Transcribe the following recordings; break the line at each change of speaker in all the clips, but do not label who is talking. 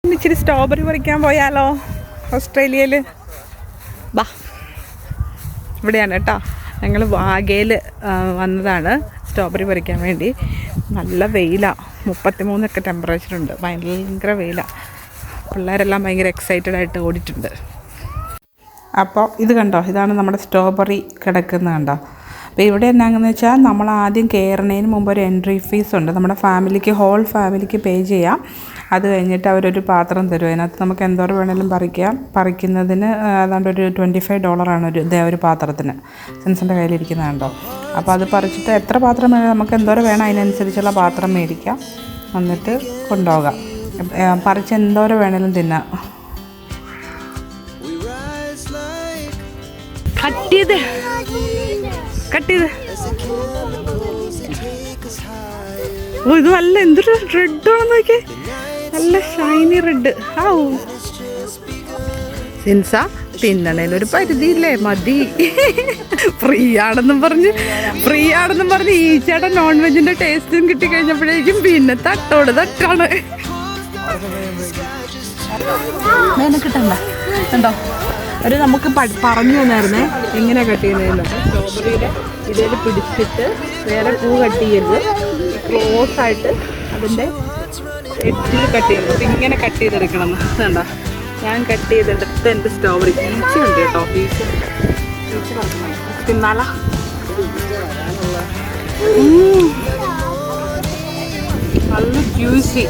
ഇച്ചിരി സ്ട്രോബെറി പറിക്കാൻ പോയാലോ? ഓസ്ട്രേലിയയിൽ ബാ, ഇവിടെയാണ് കേട്ടോ. ഞങ്ങൾ വാഗയിൽ വന്നതാണ് സ്ട്രോബെറി പറിക്കാൻ വേണ്ടി. നല്ല വെയിലാണ്, 33 ടെമ്പറേച്ചറുണ്ട്, ഭയങ്കര വെയിലാണ്. പിള്ളേരെല്ലാം ഭയങ്കര എക്സൈറ്റഡ് ആയിട്ട് ഓടിയിട്ടുണ്ട്. അപ്പോൾ ഇത് കണ്ടോ, ഇതാണ് നമ്മുടെ സ്ട്രോബെറി കിടക്കുന്നത് കണ്ടോ. അപ്പോൾ ഇവിടെ എന്നാന്ന് വെച്ചാൽ നമ്മൾ ആദ്യം കയറുന്നതിന് മുമ്പ് ഒരു എൻട്രി ഫീസ് ഉണ്ട്. നമ്മുടെ ഫാമിലിക്ക്, ഹോൾ ഫാമിലിക്ക് പേ ചെയ്യാം. അത് കഴിഞ്ഞിട്ട് അവരൊരു പാത്രം തരും. അതിനകത്ത് നമുക്ക് എന്തോരം വേണമെങ്കിലും പറിക്കാം. പറിക്കുന്നതിന് ഏതാണ്ട് ഒരു $25 ഒരു പാത്രത്തിന്. സെൻസിൻ്റെ കയ്യിലിരിക്കുന്നത് കണ്ടോ. അപ്പോൾ അത് പറിച്ചിട്ട് എത്ര പാത്രം വേണം, നമുക്ക് എന്തോരം വേണം അതിനനുസരിച്ചുള്ള പാത്രം മേടിക്കാം, എന്നിട്ട് കൊണ്ടുപോകാം. പറിച്ച് എന്തോരം വേണമെങ്കിലും തിന്നാം. കട്ട് ചെയ്ത് ഓ, ഇത് നല്ല എന്തൊരു റെഡാണെന്ന് നോക്കിയേ, നല്ല ഷൈനി റെഡ്. ആ സിൻസ തിന്നണേലൊരു പരിധിയില്ലേ, മതി. ഫ്രീ ആണെന്നും പറഞ്ഞ് ഈ ചേട്ടൻ നോൺ വെജിന്റെ ടേസ്റ്റും കിട്ടിക്കഴിഞ്ഞപ്പോഴേക്കും പിന്നെ തട്ടാണ്. കിട്ടണ്ട കണ്ടോ, ഒരു നമുക്ക് പറഞ്ഞു തന്നായിരുന്നേ എങ്ങനെയാണ് കട്ട് ചെയ്യുന്നതെന്നൊക്കെ. സ്ട്രോബെറിയുടെ ഇതിൽ പിടിച്ചിട്ട് വേറെ പൂ കട്ട് ചെയ്യരുത്, ക്ലോസ് ആയിട്ട് അതിൻ്റെ എഡ്ജിൽ കട്ട് ചെയ്യരുത്. അപ്പം ഇങ്ങനെ കട്ട് ചെയ്തെടുക്കണം എന്ന് കണ്ടോ. ഞാൻ കട്ട് ചെയ്തെടുത്ത് എൻ്റെ സ്ട്രോബെറി ഈച്ചയുണ്ട് കേട്ടോ, ഈച്ച തിന്നാളാ. നല്ല ജ്യൂസി.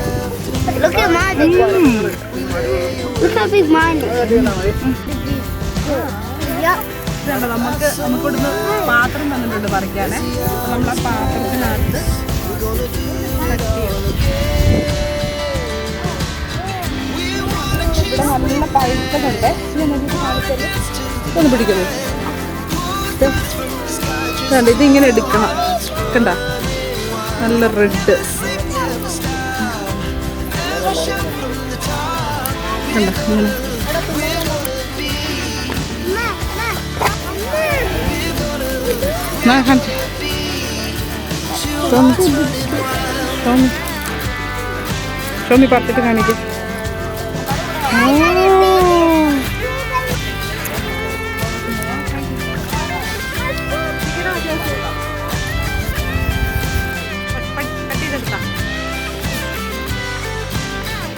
നമുക്കിവിടുന്ന് പാത്രം തന്നിട്ടുണ്ട് പറിക്കാനേ. നമ്മൾ ആ പാത്രത്തിനകത്ത് ഇവിടെ നല്ല പഴുത്തതുണ്ട്. ഒന്ന് പിടിക്കുന്നു, ഇതിങ്ങനെ എടുക്കണം കണ്ട, നല്ല റെഡ് കണ്ട. ഇങ്ങനെ ഷോമി പറിച്ചിട്ട് കാണിക്കും.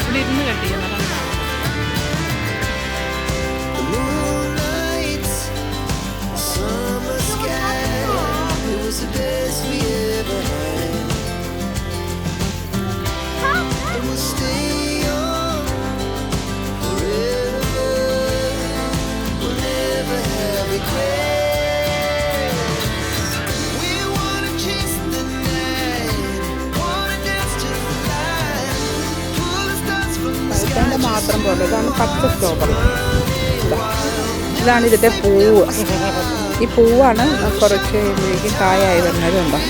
ഇവിടെ ഇരുന്ന് കട്ട് ചെയ്യുന്ന മാത്രം പോലെ. ഇതാണ് പച്ച സ്ട്രോബെറി. ഇതാണ് ഇതിൻ്റെ പൂവ്. ഈ പൂവാണ് കുറച്ച് കഴിയുമ്പോഴേക്കും കായായി വരുന്നതുണ്ടോ.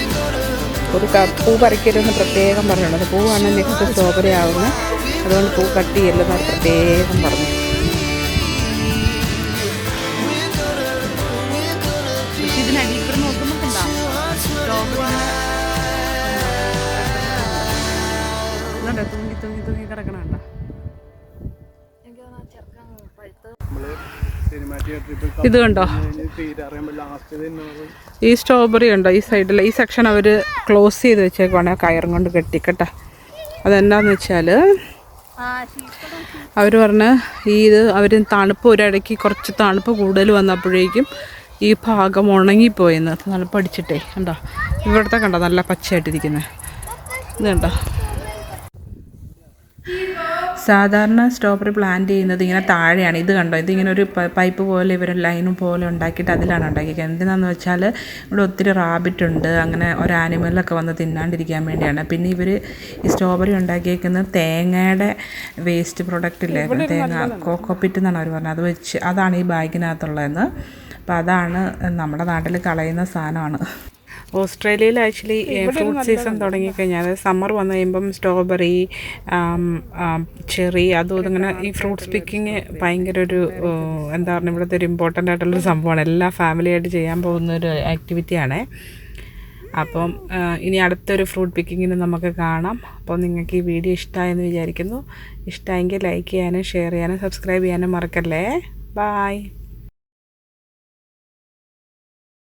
ഒരു പൂ പറിക്കരുതെന്ന് പ്രത്യേകം പറഞ്ഞിട്ടുണ്ട്. പൂവാണ് നെക്സ്റ്റ് സ്ട്രോബെറി ആവുന്നത്, അതുകൊണ്ട് പൂ കട്ട് ചെയ്യല്ലെന്ന് പ്രത്യേകം പറഞ്ഞു. പക്ഷെ ഇതിനടിയിൽ നോക്കുമ്പോൾ കണ്ടാ സ്ട്രോബെറി തൂങ്ങി കിടക്കണുണ്ടോ. ഇത് കണ്ടോ, ഈ സ്ട്രോബെറി ഉണ്ടോ ഈ സൈഡിൽ, ഈ സെക്ഷൻ അവർ ക്ലോസ് ചെയ്ത് വെച്ചേക്കുവാണ് കയറും കൊണ്ട് കെട്ടിക്കട്ടെ. അതെന്താന്ന് വെച്ചാൽ അവർ പറഞ്ഞ് അവർ തണുപ്പ്, ഒരിടയ്ക്ക് കുറച്ച് തണുപ്പ് കൂടുതൽ വന്നപ്പോഴേക്കും ഈ ഭാഗം ഉണങ്ങിപ്പോയെന്ന്. തണുപ്പ് അടിച്ചിട്ടേ കണ്ടോ, ഇവിടുത്തെ കണ്ടോ നല്ല പച്ചയായിട്ടിരിക്കുന്നത്. ഇത് കണ്ടോ, സാധാരണ സ്ട്രോബെറി പ്ലാന്റ് ചെയ്യുന്നത് ഇങ്ങനെ താഴെയാണ്. ഇത് കണ്ടോ, ഇതിങ്ങനെ ഒരു പൈപ്പ് പോലെ ഇവർ ലൈനും പോലെ ഉണ്ടാക്കിയിട്ട് അതിലാണ് ഉണ്ടാക്കിയത്. എന്തിനാന്ന് വെച്ചാൽ ഇവിടെ ഒത്തിരി റാബിറ്റ് ഉണ്ട്, അങ്ങനെ ഒരു ആനിമലൊക്കെ വന്ന് തിന്നാണ്ടിരിക്കാൻ വേണ്ടിയാണ്. പിന്നെ ഇവർ ഈ സ്ട്രോബെറി ഉണ്ടാക്കിയേക്കുന്നത് തേങ്ങയുടെ വേസ്റ്റ് പ്രൊഡക്റ്റ് ഇല്ലേ, തേങ്ങ കോക്കോപ്പിറ്റ് എന്നാണ് അവർ പറഞ്ഞത്. അത് വെച്ച് അതാണ് ഈ ബാഗിനകത്തുള്ളതെന്ന്. അപ്പോൾ അതാണ് നമ്മുടെ നാട്ടിൽ കളയുന്ന സാധനമാണ്. ഓസ്ട്രേലിയയിൽ ആക്ച്വലി ഫ്രൂട്ട് സീസൺ തുടങ്ങിക്കഴിഞ്ഞാൽ, അതായത് സമ്മർ വന്നു കഴിയുമ്പം സ്ട്രോബെറി, ചെറി, അതും ഇങ്ങനെ ഈ ഫ്രൂട്ട്സ് പിക്കിങ് ഭയങ്കര ഒരു എന്താ പറയുക, ഇവിടുത്തെ ഒരു ഇമ്പോർട്ടൻ്റ് ആയിട്ടുള്ളൊരു സംഭവമാണ്. എല്ലാ ഫാമിലിയായിട്ട് ചെയ്യാൻ പോകുന്നൊരു ആക്ടിവിറ്റിയാണേ. അപ്പം ഇനി അടുത്തൊരു ഫ്രൂട്ട് പിക്കിങ്ങിന് നമുക്ക് കാണാം. അപ്പോൾ നിങ്ങൾക്ക് ഈ വീഡിയോ ഇഷ്ടമായെന്ന് വിചാരിക്കുന്നു. ഇഷ്ടമായെങ്കിൽ ലൈക്ക് ചെയ്യാനും ഷെയർ ചെയ്യാനും സബ്സ്ക്രൈബ് ചെയ്യാനും മറക്കല്ലേ. ബായ്.